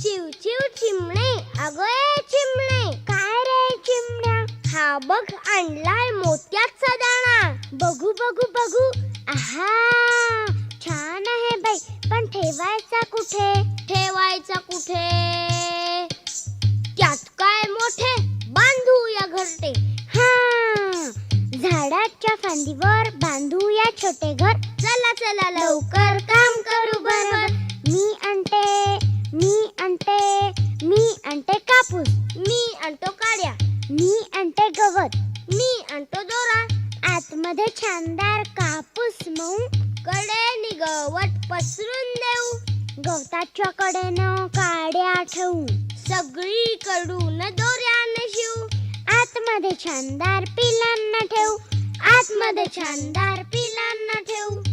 चिव चिव चिमणे, अगं ए चिमणे. काय रे चिमण्या? हा बघ आणलाय मोत्याचा दाणा. बघू बघू बघू. आहा, छान आहे बाई, पण ठेवायचा कुठे? ठेवायचा कुठे? त्यात काय मोठे, बांधूया घरटे. हा, झाडाच्या फांदीवर बांधूया छोटे घर. चला चला लवकर काम करू बरोबर. मी आणते कापूस. मी आणतो काड्या. मी आणते गवत. मी आणतो दोरा. आतमध्ये छानदार कापूस मऊ, कडेने गवत पसरून देऊ. गवताच्या कडेनं काड्या ठेवू, सगळीकडून दोऱ्याने शिवू. आतमध्ये छानदार पिलांना ठेवू. आतमध्ये छानदार